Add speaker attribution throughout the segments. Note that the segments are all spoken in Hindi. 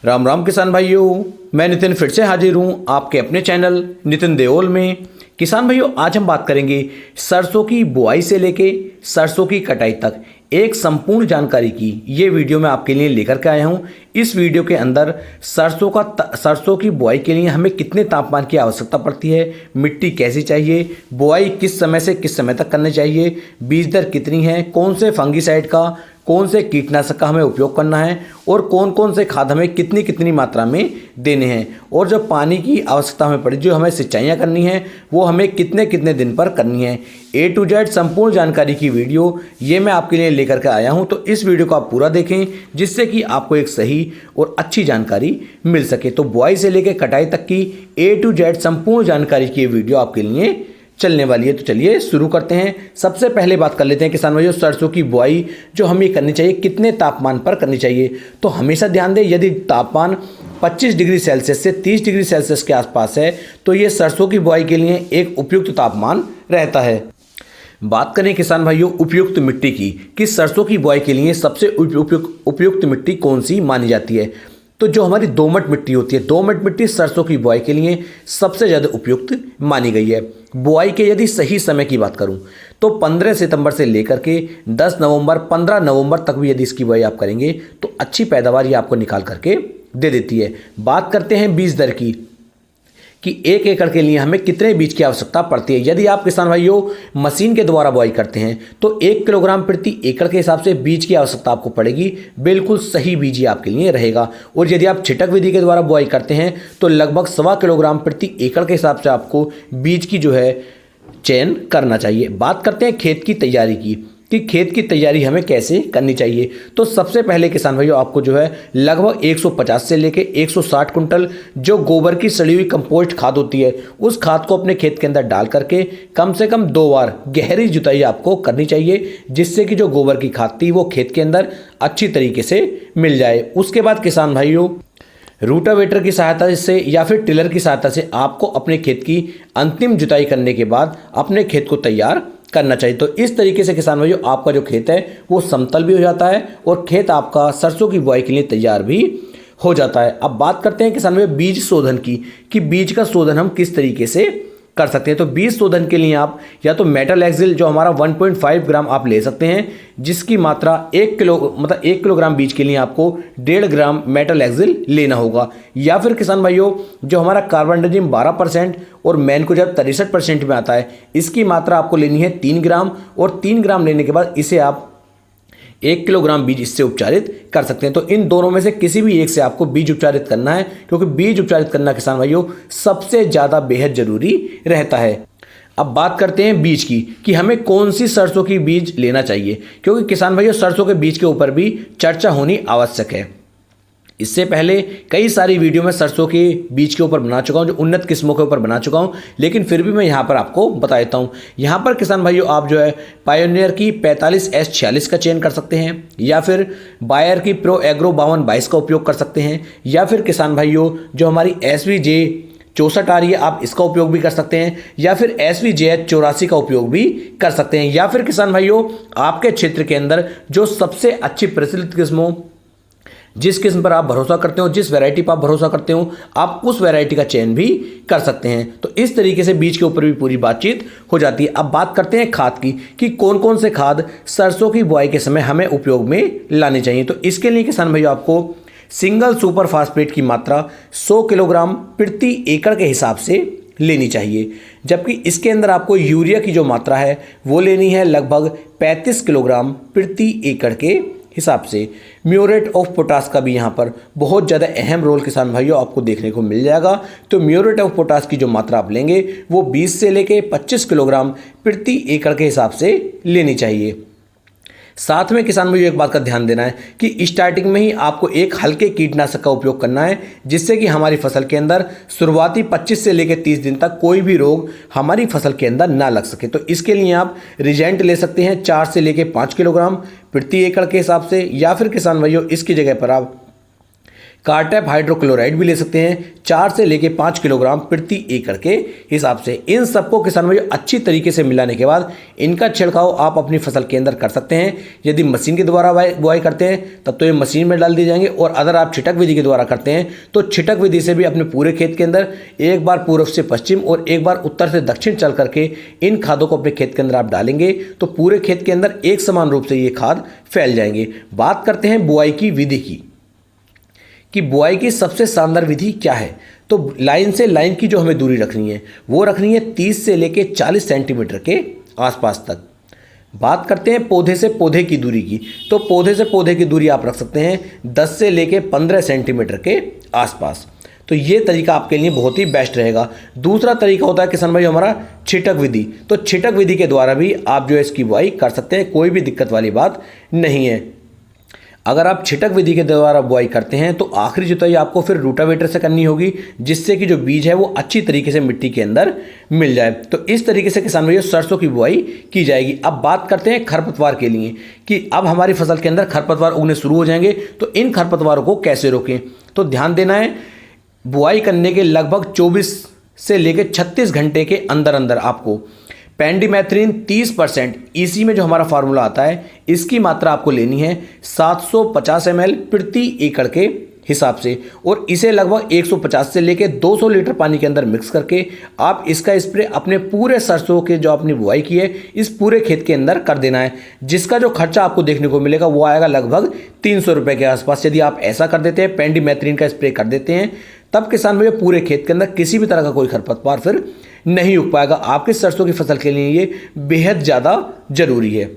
Speaker 1: राम राम किसान भाइयों, मैं नितिन फिर से हाजिर हूँ आपके अपने चैनल नितिन देओल में। किसान भाइयों, आज हम बात करेंगे सरसों की बुआई से लेके सरसों की कटाई तक एक संपूर्ण जानकारी की ये वीडियो मैं आपके लिए लेकर के आया हूँ। इस वीडियो के अंदर सरसों की बुआई के लिए हमें कितने तापमान की आवश्यकता पड़ती है, मिट्टी कैसी चाहिए, बुआई किस समय से किस समय तक करनी चाहिए, बीज दर कितनी है, कौन से फंगीसाइड का कौन से कीटनाशक का हमें उपयोग करना है और कौन कौन से खाद हमें कितनी कितनी मात्रा में देने हैं, और जो पानी की आवश्यकता हमें पड़े, जो हमें सिंचाइयाँ करनी है वो हमें कितने कितने दिन पर करनी है, A to Z संपूर्ण जानकारी की वीडियो ये मैं आपके लिए लेकर के आया हूं। तो इस वीडियो को आप पूरा देखें जिससे कि आपको एक सही और अच्छी जानकारी मिल सके। तो बुआई से लेकर कटाई तक की A to Z संपूर्ण जानकारी की ये वीडियो आपके लिए चलने वाली है। तो चलिए शुरू करते हैं। सबसे पहले बात कर लेते हैं किसान भाइयों, सरसों की बुआई जो हमें करनी चाहिए कितने तापमान पर करनी चाहिए। तो हमेशा ध्यान दें, यदि तापमान 25 डिग्री सेल्सियस से 30 डिग्री सेल्सियस के आसपास है तो ये सरसों की बुआई के लिए एक उपयुक्त तापमान रहता है। बात करें किसान भाइयों उपयुक्त मिट्टी की कि सरसों की बुआई के लिए सबसे उपयुक्त मिट्टी कौन सी मानी जाती है, तो जो हमारी दोमट मिट्टी होती है, दोमट मिट्टी सरसों की बुआई के लिए सबसे ज़्यादा उपयुक्त मानी गई है। बुआई के यदि सही समय की बात करूं तो 15 सितंबर से लेकर के 10 नवंबर 15 नवंबर तक भी यदि इसकी बुआई आप करेंगे तो अच्छी पैदावार ये आपको निकाल करके दे देती है। बात करते हैं बीज दर की कि 1 एकड़ के लिए हमें कितने बीज की आवश्यकता पड़ती है। यदि आप किसान भाइयों मशीन के द्वारा बुआई करते हैं तो 1 किलोग्राम प्रति एकड़ के हिसाब से बीज की आवश्यकता आपको पड़ेगी। बिल्कुल सही बीज ही आपके लिए रहेगा। और यदि आप छिटक विधि के द्वारा बुआई करते हैं तो लगभग 1.25 किलोग्राम प्रति एकड़ के हिसाब से आपको बीज की जो है चयन करना चाहिए। बात करते हैं खेत की तैयारी की कि खेत की तैयारी हमें कैसे करनी चाहिए। तो सबसे पहले किसान भाइयों आपको जो है लगभग 150 से लेके 160 कुंटल जो गोबर की सड़ी हुई कंपोस्ट खाद होती है उस खाद को अपने खेत के अंदर डाल करके कम से कम 2 बार गहरी जुताई आपको करनी चाहिए, जिससे कि जो गोबर की खाद थी वो खेत के अंदर अच्छी तरीके से मिल जाए। उसके बाद किसान भाइयों रूटावेटर की सहायता से या फिर टिलर की सहायता से आपको अपने खेत की अंतिम जुताई करने के बाद अपने खेत को तैयार करना चाहिए। तो इस तरीके से किसान भाइयों आपका जो खेत है वो समतल भी हो जाता है और खेत आपका सरसों की बुआई के लिए तैयार भी हो जाता है। अब बात करते हैं किसान भाइयों बीज शोधन की कि बीज का शोधन हम किस तरीके से कर सकते हैं। तो बीज शोधन के लिए आप या तो मेटल एक्सिल जो हमारा 1.5 ग्राम आप ले सकते हैं, जिसकी मात्रा 1 किलोग्राम बीज के लिए आपको 1.5 ग्राम मेटल एक्सिल लेना होगा। या फिर किसान भाइयों जो हमारा कार्बनडाजिम 12% और मैनकोजेब 63% में आता है, इसकी मात्रा आपको लेनी है 3 ग्राम, और 3 ग्राम लेने के बाद इसे आप 1 किलोग्राम बीज इससे उपचारित कर सकते हैं। तो इन दोनों में से किसी भी एक से आपको बीज उपचारित करना है, क्योंकि बीज उपचारित करना किसान भाइयों सबसे ज़्यादा बेहद जरूरी रहता है। अब बात करते हैं बीज की कि हमें कौन सी सरसों की बीज लेना चाहिए, क्योंकि किसान भाइयों सरसों के बीज के ऊपर भी चर्चा होनी आवश्यक है। इससे पहले कई सारी वीडियो में सरसों के बीज के ऊपर बना चुका हूं, जो उन्नत किस्मों के ऊपर बना चुका हूं, लेकिन फिर भी मैं यहां पर आपको बता देता हूं। यहां पर किसान भाइयों आप जो है पायोनियर की 45S46 का चयन कर सकते हैं, या फिर बायर की प्रो एग्रो 5222 का उपयोग कर सकते हैं, या फिर किसान भाइयों जो हमारी SVJ 64 आ रही है आप इसका उपयोग भी कर सकते हैं, या फिर SVJH 84 का उपयोग भी कर सकते हैं, या फिर किसान भाइयों आपके क्षेत्र के अंदर जो सबसे अच्छी प्रचलित किस्मों, जिस किस्म पर आप भरोसा करते हो, जिस वैरायटी पर आप भरोसा करते हो, आप उस वैरायटी का चयन भी कर सकते हैं। तो इस तरीके से बीज के ऊपर भी पूरी बातचीत हो जाती है। अब बात करते हैं खाद की कि कौन कौन से खाद सरसों की बुआई के समय हमें उपयोग में लाने चाहिए। तो इसके लिए किसान भाइयों आपको सिंगल सुपर फास्फेट की मात्रा 100 किलोग्राम प्रति एकड़ के हिसाब से लेनी चाहिए, जबकि इसके अंदर आपको यूरिया की जो मात्रा है वो लेनी है लगभग 35 किलोग्राम प्रति एकड़ के हिसाब से। म्यूरेट ऑफ पोटास का भी यहाँ पर बहुत ज़्यादा अहम रोल किसान भाइयों आपको देखने को मिल जाएगा। तो म्यूरेट ऑफ पोटास की जो मात्रा आप लेंगे वो 20 से लेके 25 किलोग्राम प्रति एकड़ के हिसाब से लेनी चाहिए। साथ में किसान भाइयों एक बात का ध्यान देना है कि स्टार्टिंग में ही आपको एक हल्के कीटनाशक का उपयोग करना है, जिससे कि हमारी फसल के अंदर शुरुआती 25 से लेकर 30 दिन तक कोई भी रोग हमारी फसल के अंदर ना लग सके। तो इसके लिए आप रिजेंट ले सकते हैं 4 से लेकर 5 किलोग्राम प्रति एकड़ के हिसाब से, या फिर किसान भाइयों इसकी जगह पर आप कार्टेप हाइड्रोक्लोराइड भी ले सकते हैं 4 से लेके 5 किलोग्राम प्रति एकड़ के हिसाब से। इन सबको किसान भाई अच्छी तरीके से मिलाने के बाद इनका छिड़काव आप अपनी फसल के अंदर कर सकते हैं। यदि मशीन के द्वारा बुआई करते हैं तब तो ये मशीन में डाल दिए जाएंगे, और अगर आप छिटक विधि के द्वारा करते हैं तो छिटक विधि से भी अपने पूरे खेत के अंदर एक बार पूर्व से पश्चिम और एक बार उत्तर से दक्षिण चल करके इन खादों को अपने खेत के अंदर आप डालेंगे तो पूरे खेत के अंदर एक समान रूप से ये खाद फैल जाएंगे। बात करते हैं बुआई की विधि की कि बुआई की सबसे शानदार विधि क्या है। तो लाइन से लाइन की जो हमें दूरी रखनी है वो रखनी है 30 से लेके 40 सेंटीमीटर के आसपास तक। बात करते हैं पौधे से पौधे की दूरी की, तो पौधे से पौधे की दूरी आप रख सकते हैं 10 से लेके 15 सेंटीमीटर के आसपास। तो ये तरीका आपके लिए बहुत ही बेस्ट रहेगा। दूसरा तरीका होता है किसान भाई हमारा छिटक विधि। तो छिटक विधि के द्वारा भी आप जो है इसकी बुआई कर सकते हैं, कोई भी दिक्कत वाली बात नहीं है। अगर आप छिटक विधि के द्वारा बुआई करते हैं तो आखिरी जुताई आपको फिर रूटावेटर से करनी होगी, जिससे कि जो बीज है वो अच्छी तरीके से मिट्टी के अंदर मिल जाए। तो इस तरीके से किसान भाइयों सरसों की बुआई की जाएगी। अब बात करते हैं खरपतवार के लिए कि अब हमारी फसल के अंदर खरपतवार उगने शुरू हो जाएंगे, तो इन खरपतवारों को कैसे रोकें। तो ध्यान देना है, बुआई करने के लगभग 24 से लेकर 36 घंटे के अंदर अंदर आपको पेंडिमेथ्रिन 30% इसी में जो हमारा फार्मूला आता है इसकी मात्रा आपको लेनी है 750 ml प्रति एकड़ के हिसाब से, और इसे लगभग 150 से लेकर 200 लीटर पानी के अंदर मिक्स करके आप इसका स्प्रे अपने पूरे सरसों के जो आपने बुआई की है इस पूरे खेत के अंदर कर देना है, जिसका जो खर्चा आपको देखने को मिलेगा वो आएगा लगभग 300 रुपये के आसपास। यदि आप ऐसा कर देते हैं, पेंडिमेथ्रिन का स्प्रे कर देते हैं, तब किसान भैया पूरे खेत के अंदर किसी भी तरह का कोई खरपतवार फिर नहीं उग पाएगा। आपके सरसों की फसल के लिए ये बेहद ज़्यादा जरूरी है।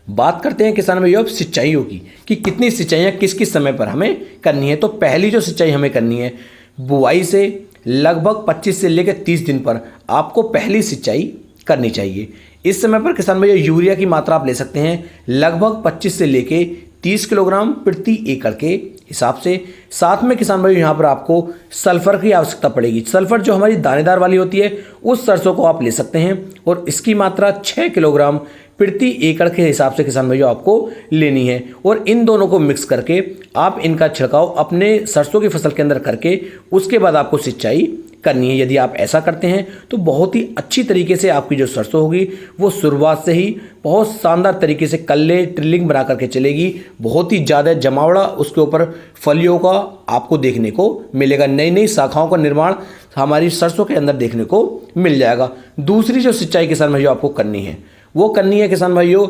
Speaker 1: बात करते हैं किसान भैया अब सिंचाइयों की कि कितनी सिंचाइयाँ किस किस समय पर हमें करनी है। तो पहली जो सिंचाई हमें करनी है बुआई से लगभग 25 से लेकर 30 दिन पर आपको पहली सिंचाई करनी चाहिए। इस समय पर किसान भैया यूरिया की मात्रा आप ले सकते हैं लगभग 25 से लेके 30 किलोग्राम प्रति एकड़ के हिसाब से। साथ में किसान भाई यहाँ पर आपको सल्फर की आवश्यकता पड़ेगी। सल्फर जो हमारी दानेदार वाली होती है उस सरसों को आप ले सकते हैं, और इसकी मात्रा 6 किलोग्राम प्रति एकड़ के हिसाब से किसान भाइयों आपको लेनी है, और इन दोनों को मिक्स करके आप इनका छिड़काव अपने सरसों की फसल के अंदर करके उसके बाद आपको सिंचाई करनी है। यदि आप ऐसा करते हैं तो बहुत ही अच्छी तरीके से आपकी जो सरसों होगी वो शुरुआत से ही बहुत शानदार तरीके से कल्ले ट्रिलिंग बना करके चलेगी। बहुत ही ज़्यादा जमावड़ा उसके ऊपर फलियों का आपको देखने को मिलेगा, नई नई शाखाओं का निर्माण हमारी सरसों के अंदर देखने को मिल जाएगा। दूसरी जो सिंचाई किसान भाइयों आपको करनी है वो करनी है किसान भाइयों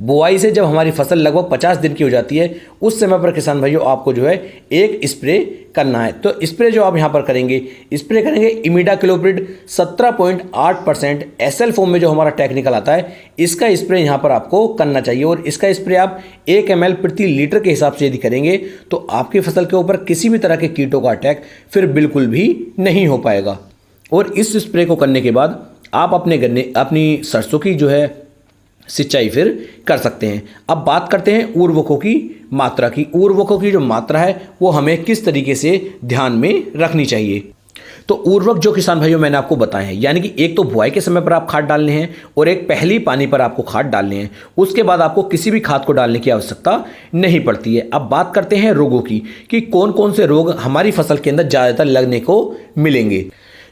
Speaker 1: बुआई से जब हमारी फसल लगभग 50 दिन की हो जाती है उस समय पर किसान भाइयों आपको जो है एक स्प्रे करना है। तो स्प्रे जो आप यहाँ पर करेंगे इमिडाक्लोप्रिड 17.8% SL फॉर्म में जो हमारा टेक्निकल आता है इसका स्प्रे यहाँ पर आपको करना चाहिए, और इसका स्प्रे आप 1 ml प्रति लीटर के हिसाब से यदि करेंगे तो आपकी फसल के ऊपर किसी भी तरह के कीटों का अटैक फिर बिल्कुल भी नहीं हो पाएगा। और इस स्प्रे को करने के बाद आप अपनी सरसों की जो है सिंचाई फिर कर सकते हैं। अब बात करते हैं उर्वरकों की मात्रा की। उर्वरकों की जो मात्रा है वो हमें किस तरीके से ध्यान में रखनी चाहिए। तो उर्वरक जो किसान भाइयों मैंने आपको बताए हैं, यानी कि एक तो बुआई के समय पर आप खाद डालने हैं और एक पहली पानी पर आपको खाद डालने हैं, उसके बाद आपको किसी भी खाद को डालने की आवश्यकता नहीं पड़ती है। अब बात करते हैं रोगों की कि कौन कौन से रोग हमारी फसल के अंदर ज़्यादातर लगने को मिलेंगे।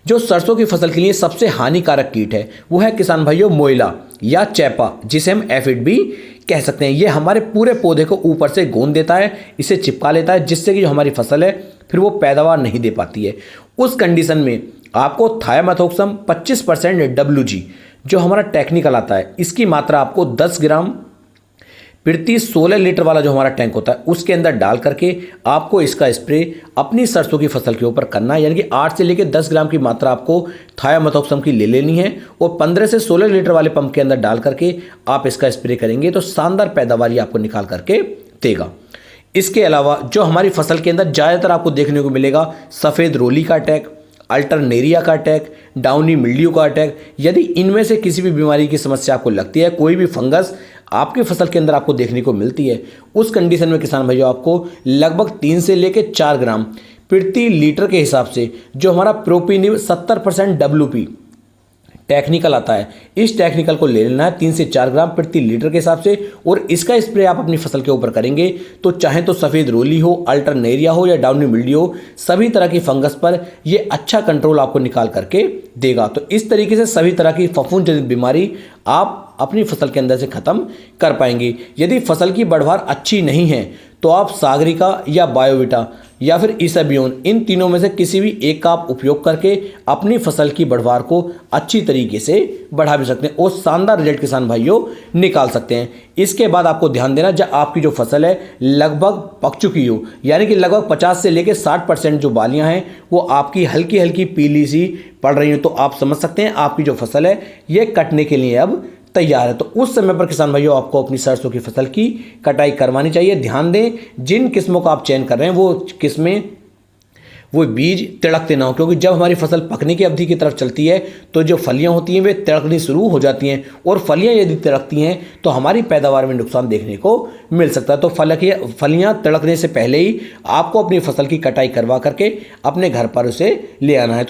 Speaker 1: जो सरसों की फसल के लिए सबसे हानिकारक कीट है वो है किसान भाइयों मोइला या चैपा, जिसे हम एफिड भी कह सकते हैं। ये हमारे पूरे पौधे को ऊपर से गोंद देता है, इसे चिपका लेता है, जिससे कि जो हमारी फसल है फिर वो पैदावार नहीं दे पाती है। उस कंडीशन में आपको थायामेथोक्सम 25% WG जो हमारा टेक्निकल आता है इसकी मात्रा आपको 10 ग्राम प्रति 16 लीटर वाला जो हमारा टैंक होता है उसके अंदर डाल करके आपको इसका स्प्रे अपनी सरसों की फसल के ऊपर करना है। यानी कि 8 से लेकर 10 ग्राम की मात्रा आपको थायामेथोक्सम की ले लेनी है, और 15 से 16 लीटर वाले पंप के अंदर डाल करके आप इसका स्प्रे करेंगे तो शानदार पैदावार आपको निकाल करके देगा। इसके अलावा जो हमारी फसल के अंदर ज़्यादातर आपको देखने को मिलेगा सफ़ेद रोली का अटैक, अल्टरनेरिया का अटैक, डाउनी मिल्ड्यू का अटैक। यदि इनमें से किसी भी बीमारी की समस्या आपको लगती है, कोई भी फंगस आपकी फसल के अंदर आपको देखने को मिलती है, उस कंडीशन में किसान भाइयों आपको लगभग 3 से लेकर 4 ग्राम प्रति लीटर के हिसाब से जो हमारा प्रोपिनिव 70% WP टेक्निकल आता है, इस टेक्निकल को ले लेना है 3 से 4 ग्राम प्रति लीटर के हिसाब से, और इसका स्प्रे आप अपनी फसल के ऊपर करेंगे तो चाहे तो सफ़ेद रोली हो, अल्टरनेरिया हो या डाउनी मिल्ड्यू हो, सभी तरह की फंगस पर ये अच्छा कंट्रोल आपको निकाल करके देगा। तो इस तरीके से सभी तरह की फफूंद जनित बीमारी आप अपनी फसल के अंदर से ख़त्म कर पाएंगे। यदि फसल की बढ़वार अच्छी नहीं है तो आप सागरिका या बायोविटा या फिर इसाबियोन, इन तीनों में से किसी भी एक का आप उपयोग करके अपनी फसल की बढ़वार को अच्छी तरीके से बढ़ा भी सकते हैं और शानदार रिजल्ट किसान भाइयों निकाल सकते हैं। इसके बाद आपको ध्यान देना, जब आपकी जो फसल है लगभग पक चुकी हो, यानी कि लगभग 50 से लेकर 60% जो बालियां हैं वो आपकी हल्की हल्की पीली सी पड़ रही हैं, तो आप समझ सकते हैं आपकी जो फसल है ये कटने के लिए अब तैयार है। तो उस समय पर किसान भाइयों आपको अपनी सरसों की फसल की कटाई करवानी चाहिए। ध्यान दें, जिन किस्मों का आप चयन कर रहे हैं वो किस्में, वो बीज तिड़कते ना हो, क्योंकि जब हमारी फसल पकने की अवधि की तरफ चलती है तो जो फलियां होती हैं वे तिड़कनी शुरू हो जाती हैं, और फलियां यदि तिड़कती हैं तो हमारी पैदावार में नुकसान देखने को मिल सकता है। तो फलियां तिड़कने से पहले ही आपको अपनी फसल की कटाई करवा करके अपने घर पर उसे ले आना है।